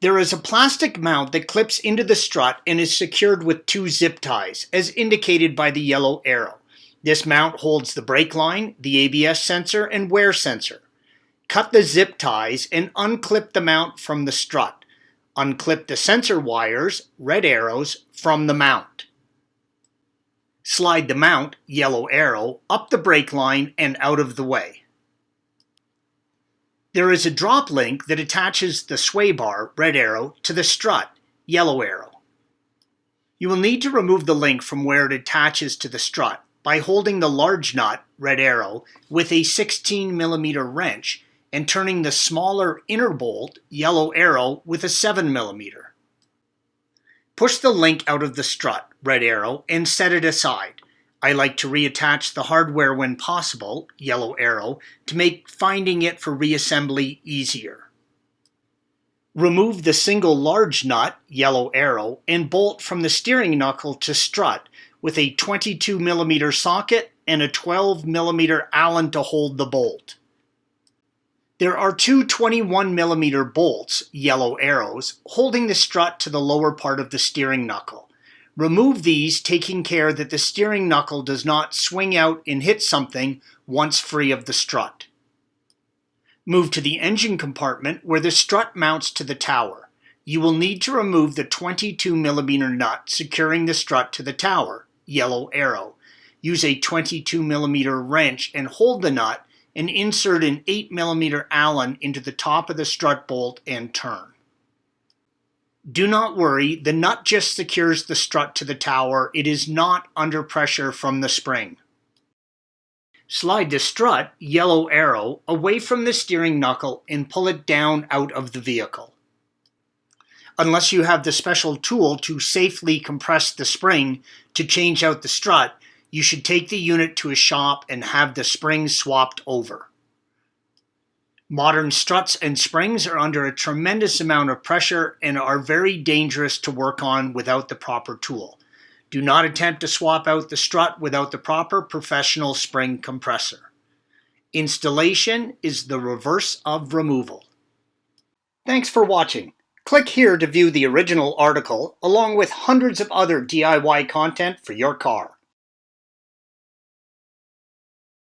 There is a plastic mount that clips into the strut and is secured with 2 zip ties, as indicated by the yellow arrow. This mount holds the brake line, the ABS sensor, and wear sensor. Cut the zip ties and unclip the mount from the strut. Unclip the sensor wires, red arrows, from the mount. Slide the mount, yellow arrow, up the brake line and out of the way. There is a drop link that attaches the sway bar, red arrow, to the strut, yellow arrow. You will need to remove the link from where it attaches to the strut by holding the large nut, red arrow, with a 16mm wrench and turning the smaller inner bolt, yellow arrow, with a 7mm. Push the link out of the strut, red arrow, and set it aside. I like to reattach the hardware when possible, yellow arrow, to make finding it for reassembly easier. Remove the single large nut, yellow arrow, and bolt from the steering knuckle to strut with a 22mm socket and a 12mm Allen to hold the bolt. There are 2 21mm bolts, yellow arrows, holding the strut to the lower part of the steering knuckle. Remove these, taking care that the steering knuckle does not swing out and hit something once free of the strut. Move to the engine compartment where the strut mounts to the tower. You will need to remove the 22mm nut securing the strut to the tower, yellow arrow. Use a 22mm wrench and hold the nut and insert an 8mm Allen into the top of the strut bolt and turn. Do not worry, the nut just secures the strut to the tower. It is not under pressure from the spring. Slide the strut, yellow arrow, away from the steering knuckle and pull it down out of the vehicle. Unless you have the special tool to safely compress the spring to change out the strut, you should take the unit to a shop and have the springs swapped over. Modern struts and springs are under a tremendous amount of pressure and are very dangerous to work on without the proper tool. Do not attempt to swap out the strut without the proper professional spring compressor. Installation is the reverse of removal. Thanks for watching. Click here to view the original article along with hundreds of other DIY content for your car.